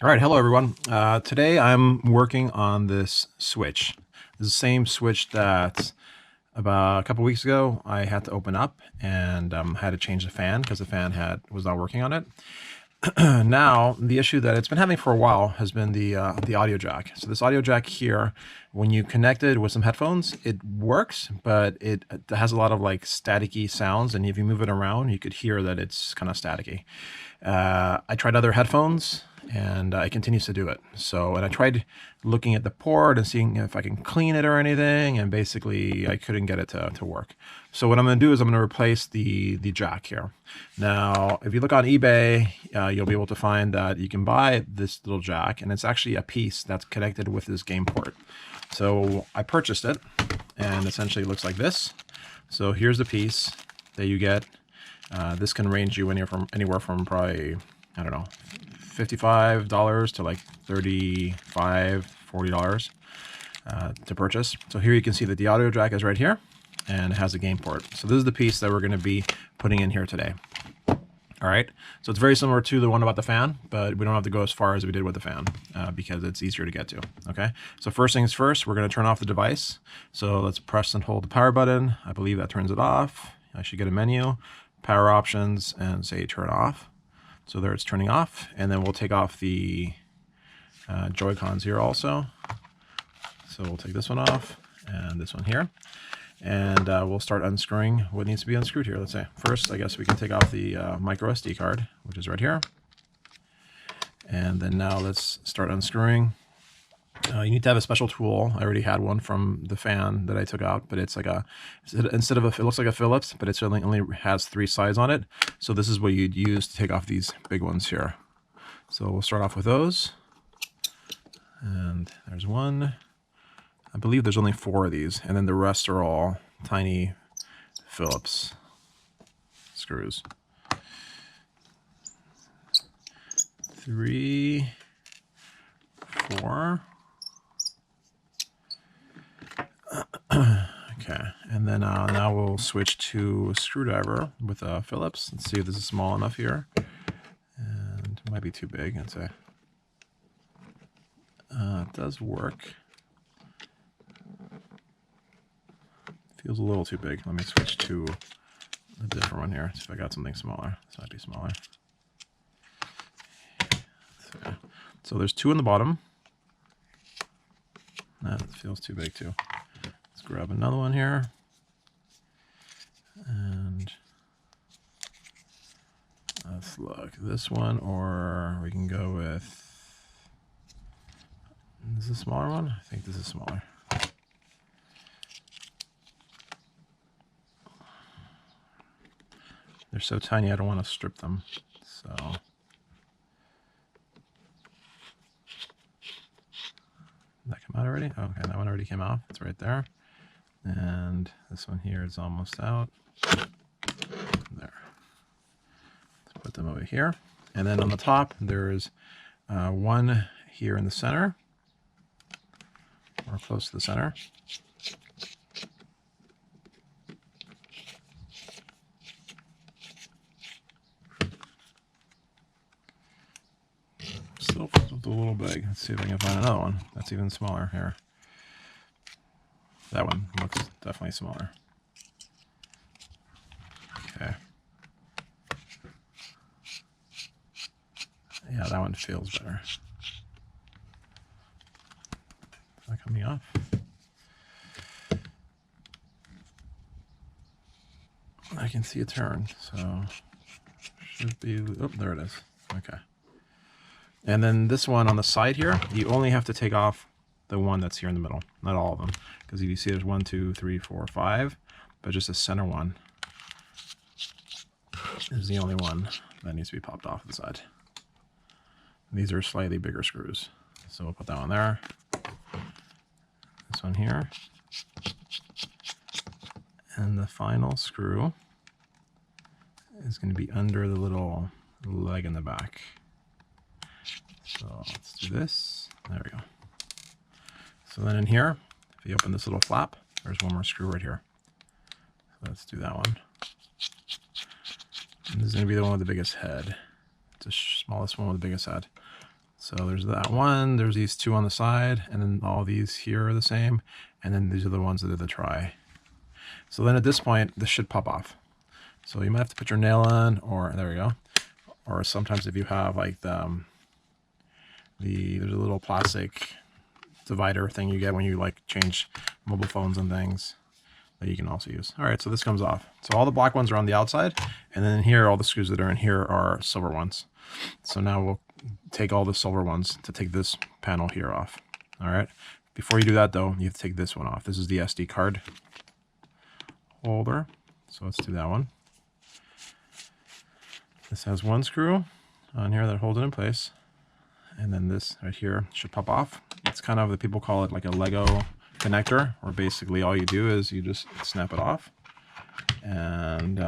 All right, hello everyone. Today I'm working on this switch. This is the same switch that about a couple weeks ago I had to open up and had to change the fan because the fan was not working on it. Now the issue that it's been having for a while has been the audio jack. So this audio jack here, when you connect it with some headphones, it works, but it has a lot of like staticky sounds, and if you move it around, you could hear that it's kind of staticky. I tried other headphones and it continues to do it. So, and I tried looking at the port and seeing if I can clean it or anything, and basically I couldn't get it to work. So what I'm going to do is I'm going to replace the jack here. Now, if you look on eBay, you'll be able to find that you can buy this little jack, and it's actually a piece that's connected with this game port. So I purchased it, and essentially it looks like this. So here's the piece that you get. This can range you anywhere from probably, I don't know, $55 to like $35, $40 to purchase. So here you can see that the audio jack is right here and it has a game port. So this is the piece that we're going to be putting in here today. All right, so it's very similar to the one about the fan, but we don't have to go as far as we did with the fan because it's easier to get to. Okay, so first things first, we're going to turn off the device. So let's press and hold the power button. I believe that turns it off. I should get a menu, power options, and say turn off. So there it's turning off, and then we'll take off the Joy-Cons here also. So we'll take this one off and this one here, and we'll start unscrewing what needs to be unscrewed here. Let's say first, I guess we can take off the micro SD card, which is right here, and then now let's start unscrewing. You need to have a special tool. I already had one from the fan that I took out, but it's like it looks like a Phillips, but it only has 3 sides on it. So this is what you'd use to take off these big ones here. So we'll start off with those. And there's one. I believe there's only 4 of these, and then the rest are all tiny Phillips screws. 3, 4. Okay, and then now we'll switch to a screwdriver with a Phillips. Let's see if this is small enough here. And it might be too big, I'd say. It does work. Feels a little too big. Let me switch to a different one here. See if I got something smaller. This might be smaller. So there's 2 on the bottom. That feels too big too. Let's grab another one here. And let's look. This one, or we can go with... Is this a smaller one? I think this is smaller. They're so tiny, I don't want to strip them. So... Did that come out already? Oh, okay, that one already came off. It's right there. And this one here is almost out. There. Let's put them over here. And then on the top, there's one here in the center, or close to the center. Still feels a little big. Let's see if I can find another one that's even smaller here. That one looks definitely smaller. Okay. Yeah, that one feels better. Is that coming off? I can see a turn, so should be, oh, there it is. Okay. And then this one on the side here, you only have to take off the one that's here in the middle, not all of them. Because if you see there's 1, 2, 3, 4, 5, but just the center one is the only one that needs to be popped off the side. These are slightly bigger screws. So we'll put that one there. This one here. And the final screw is going to be under the little leg in the back. So let's do this. There we go. So then in here, if you open this little flap, there's one more screw right here. So let's do that one. And this is going to be the one with the biggest head. It's the smallest one with the biggest head. So there's that one, there's these two on the side, and then all these here are the same. And then these are the ones that are the tri. So then at this point, this should pop off. So you might have to put your nail in, or there we go. Or sometimes if you have like there's a little plastic divider thing you get when you like change mobile phones and things that you can also use. All right, so this comes off. So all the black ones are on the outside, and then here, all the screws that are in here are silver ones. So now we'll take all the silver ones to take this panel here off. All right, before you do that though, you have to take this one off. This is the SD card holder. So let's do that one. This has one screw on here that holds it in place. And then this right here should pop off. It's kind of, the people call it like a Lego connector, where basically all you do is you just snap it off. And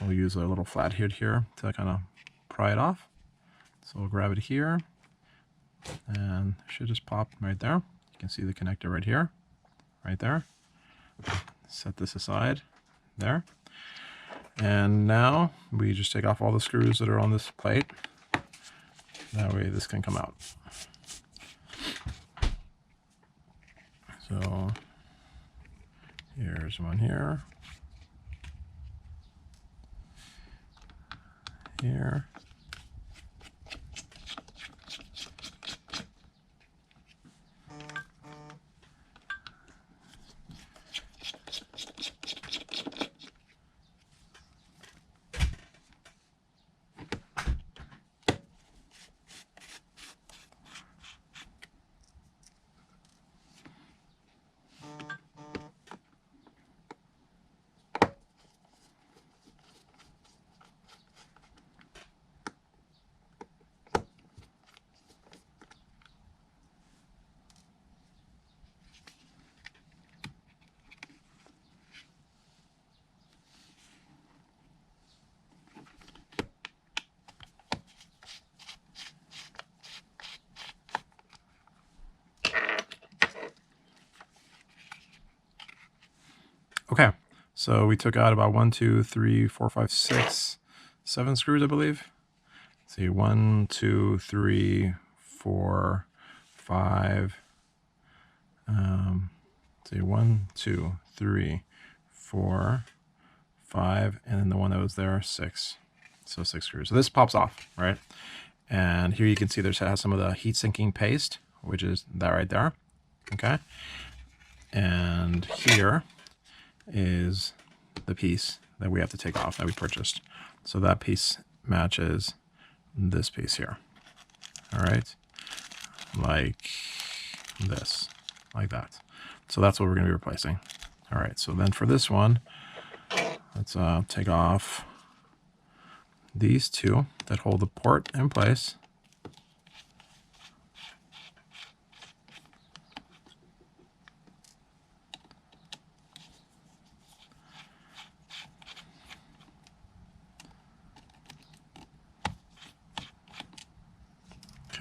we'll use a little flathead here to kind of pry it off. So we'll grab it here, and it should just pop right there. You can see the connector right here, right there. Set this aside there. And now we just take off all the screws that are on this plate. That way this can come out. So here's one here. Here. Okay, so we took out about 1, 2, 3, 4, 5, 6, 7 screws, I believe. Let's see, 1, 2, 3, 4, 5. Let's see, 1, 2, 3, 4, 5, and then the one that was there, 6. So 6 screws. So this pops off, right? And here you can see there's has some of the heat sinking paste, which is that right there. Okay, and here is the piece that we have to take off that we purchased. So that piece matches this piece here. All right, like this, like that. So that's what we're going to be replacing. All right, so then for this one, let's take off these two that hold the port in place.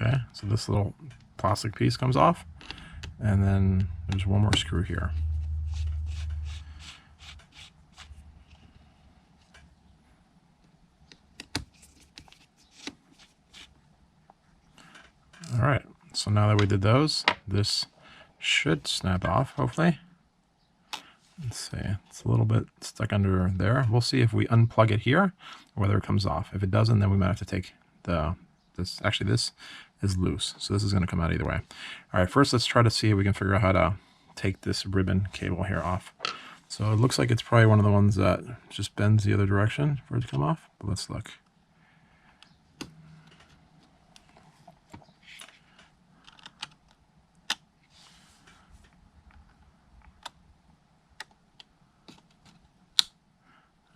Okay, so this little plastic piece comes off, and then there's one more screw here. All right, so now that we did those, this should snap off, hopefully. Let's see, it's a little bit stuck under there. We'll see if we unplug it here, or whether it comes off. If it doesn't, then we might have to take this is loose, so this is going to come out either way. All right, first let's try to see if we can figure out how to take this ribbon cable here off. So it looks like it's probably one of the ones that just bends the other direction for it to come off, but let's look.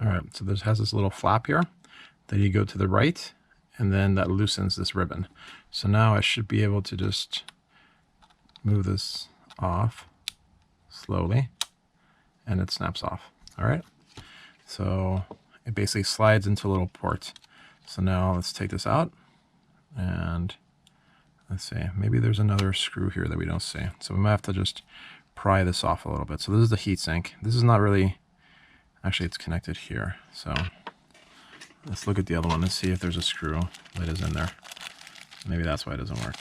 All right, so this has this little flap here that you go to the right, and then that loosens this ribbon. So now I should be able to just move this off slowly, and it snaps off. All right, so it basically slides into a little port. So now let's take this out, and let's see, maybe there's another screw here that we don't see. So we might have to just pry this off a little bit. So this is the heat sink. This is not really, actually it's connected here. So let's look at the other one and see if there's a screw that is in there. Maybe that's why it doesn't work.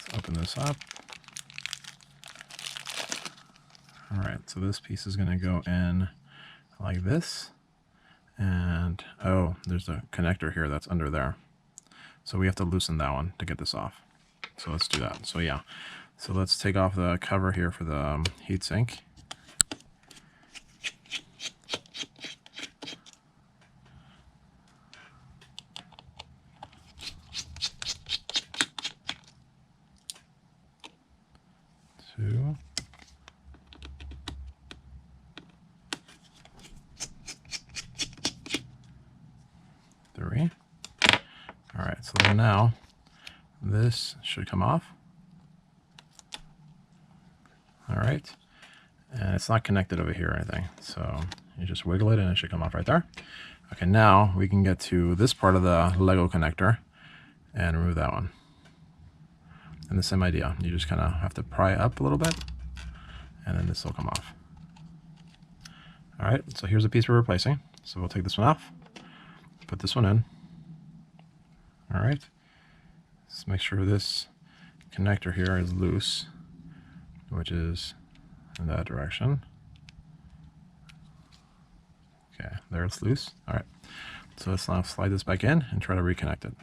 Let's open this up. All right, so this piece is going to go in like this. And, oh, there's a connector here that's under there. So we have to loosen that one to get this off. So let's do that. So yeah, so let's take off the cover here for the heatsink. Two. Three. All right, so then now this should come off. All right, and it's not connected over here or anything, so you just wiggle it and it should come off right there. Okay, now we can get to this part of the Lego connector and remove that one. And the same idea, you just kind of have to pry it up a little bit and then this will come off. All right, so here's a piece we're replacing. So we'll take this one off, put this one in. All right, let's make sure this connector here is loose, which is in that direction. Okay, there it's loose. All right, so let's now slide this back in and try to reconnect it.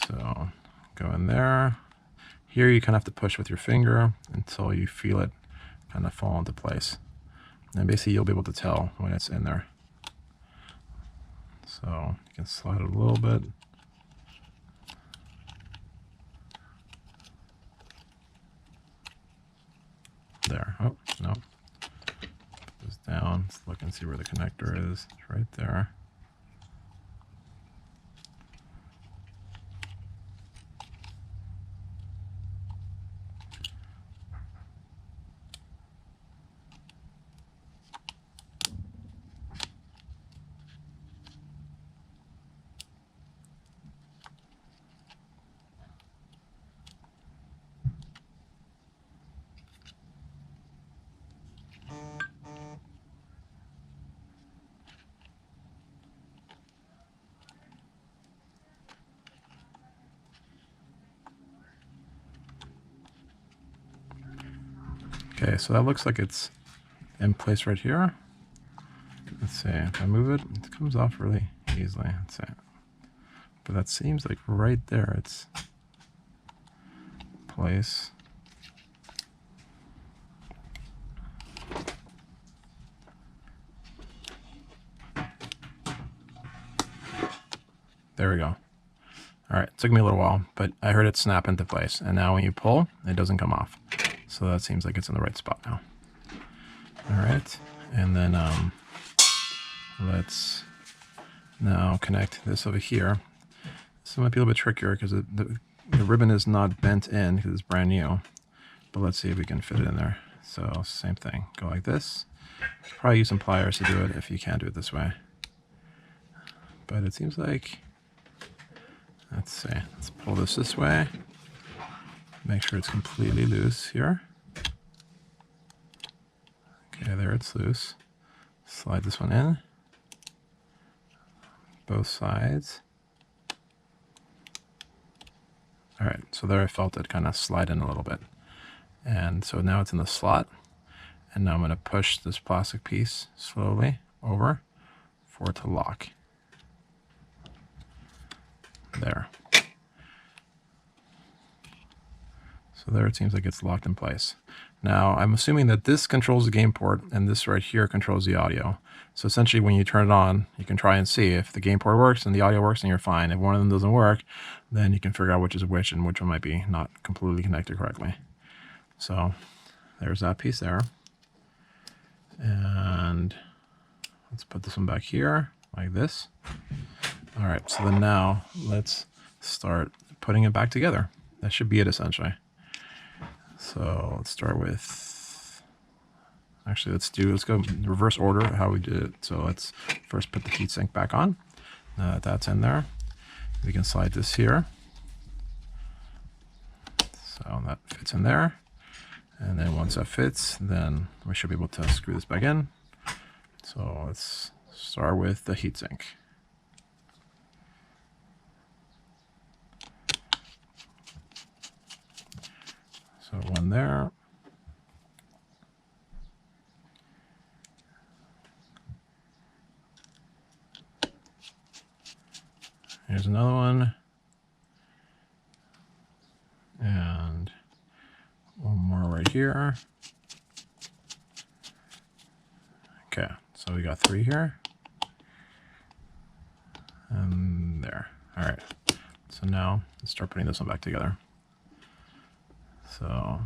So go in there. Here you kind of have to push with your finger until you feel it kind of fall into place. And basically you'll be able to tell when it's in there. So you can slide it a little bit. There. Oh, no. Put this down. Let's look and see where the connector is. It's right there. Okay, so that looks like it's in place right here. Let's see, if I move it, it comes off really easily. Let's see. But that seems like right there it's place. There we go. All right, it took me a little while, but I heard it snap into place. And now when you pull, it doesn't come off. So that seems like it's in the right spot now. All right, and then let's now connect this over here. This might be a little bit trickier because the ribbon is not bent in because it's brand new. But let's see if we can fit it in there. So same thing, go like this. Probably use some pliers to do it if you can't do it this way. But it seems like, let's see, let's pull this way. Make sure it's completely loose here. Okay, there it's loose. Slide this one in. Both sides. All right, so there I felt it kind of slide in a little bit. And so now it's in the slot. And now I'm going to push this plastic piece slowly over for it to lock. There. So there it seems like it's locked in place. Now I'm assuming that this controls the game port and this right here controls the audio. So essentially when you turn it on, you can try and see if the game port works and the audio works and you're fine. If one of them doesn't work, then you can figure out which is which and which one might be not completely connected correctly. So there's that piece there. And let's put this one back here like this. All right, so then now let's start putting it back together. That should be it essentially. So let's start with, actually let's go in reverse order how we did it. So let's first put the heatsink back on. Now that that's in there, we can slide this here. So that fits in there. And then once that fits, then we should be able to screw this back in. So let's start with the heatsink. So one there. Here's another one. And one more right here. Okay, so we got 3 here. And there. All right. So now let's start putting this one back together. So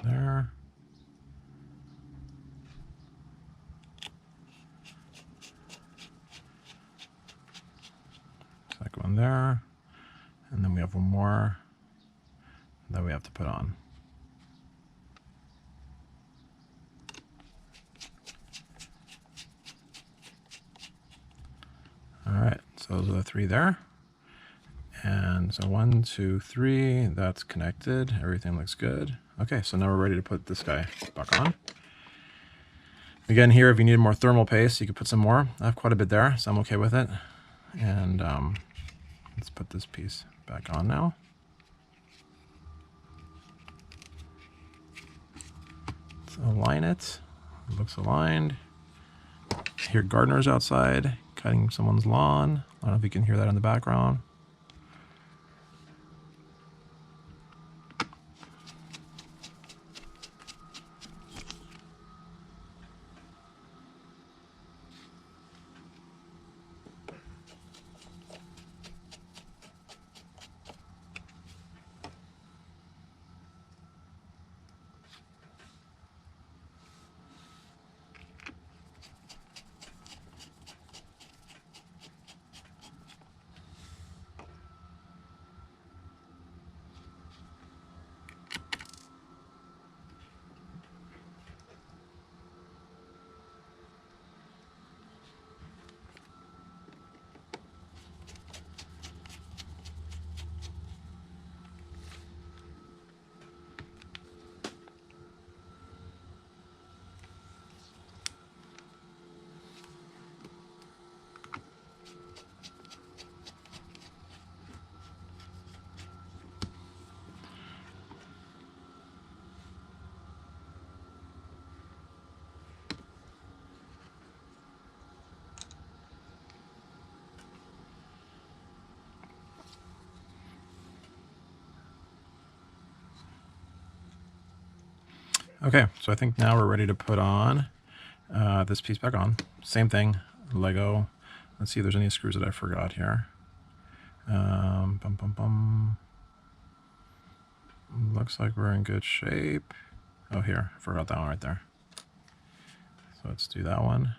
there. Second one there. And then we have one more that we have to put on. All right, so those are the 3 there. And so 1, 2, 3, that's connected. Everything looks good. Okay, so now we're ready to put this guy back on. Again, here, if you need more thermal paste, you can put some more. I have quite a bit there, so I'm okay with it. And let's put this piece back on now. Let's align it. It looks aligned. I hear gardeners outside cutting someone's lawn. I don't know if you can hear that in the background. Okay, so I think now we're ready to put on this piece back on. Same thing, Lego. Let's see if there's any screws that I forgot here. Bum, bum, bum. Looks like we're in good shape. Oh, here, I forgot that one right there. So let's do that one.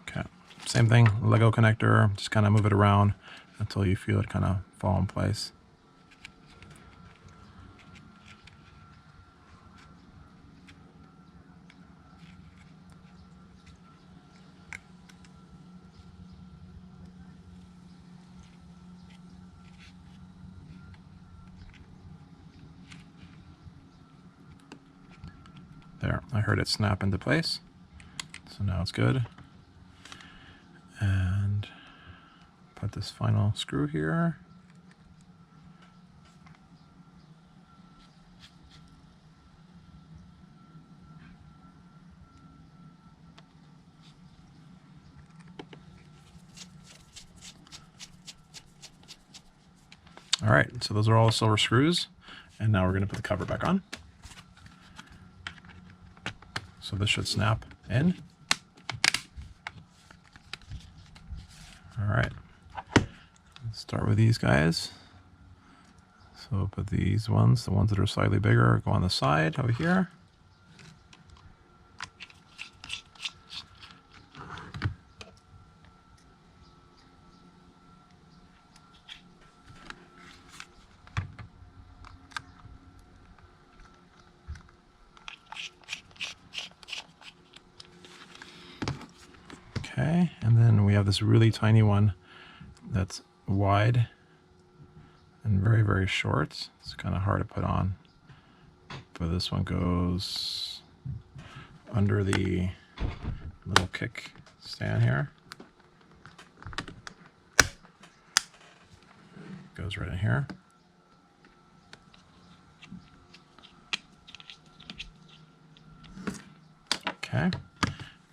Okay, same thing, Lego connector, just kind of move it around until you feel it kind of fall in place. There, I heard it snap into place. So now it's good. And put this final screw here. All right, so those are all silver screws. And now we're gonna put the cover back on. So this should snap in. All right, let's start with these guys. So put these ones, the ones that are slightly bigger, go on the side over here. Okay, and then we have this really tiny one that's wide and very, very short. It's kind of hard to put on, but this one goes under the little kick stand here. Goes right in here. Okay,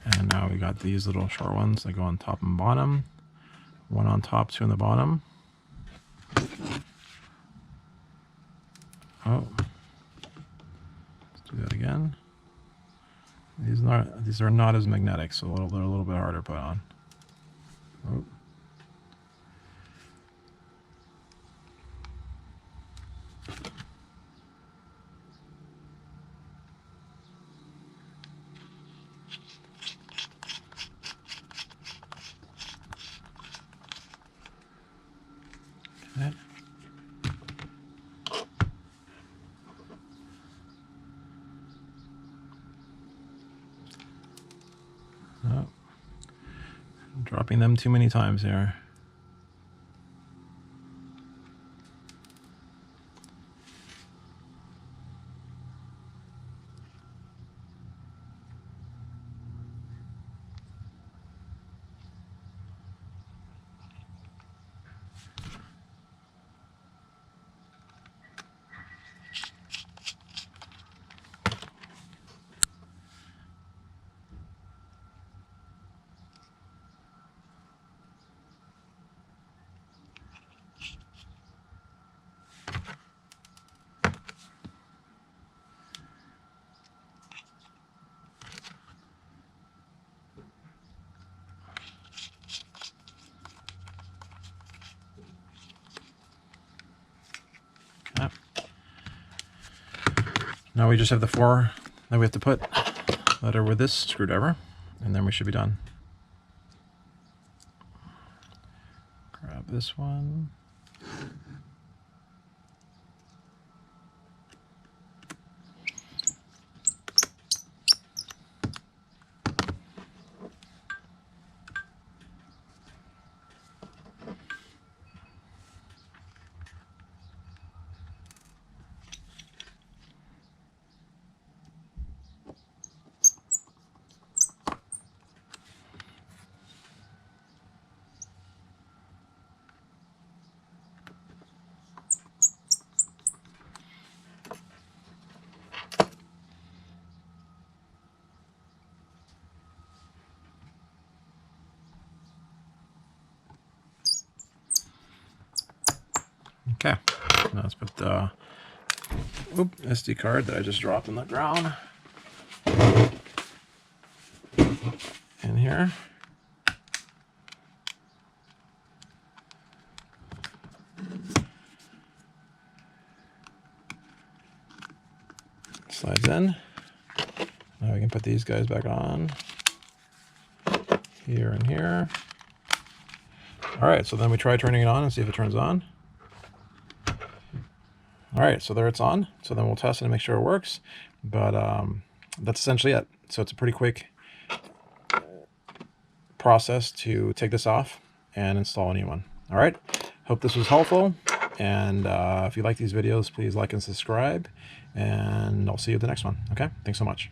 and now we got these little short ones that go on top and bottom. One on top, two on the bottom. Oh, let's do that again. These are not as magnetic, so they're a little bit harder to put on. Oh. Okay. Oh. I'm dropping them too many times here. Okay. Now we just have the 4 that we have to put that are with this screwdriver, and then we should be done. Grab this one. Okay, now let's put the SD card that I just dropped on the ground in here. Slides in. Now we can put these guys back on here and here. All right, so then we try turning it on and see if it turns on. All right, so there it's on. So then we'll test it and make sure it works. But that's essentially it. So it's a pretty quick process to take this off and install a new one. All right, hope this was helpful. And if you like these videos, please like and subscribe. And I'll see you at the next one. Okay, thanks so much.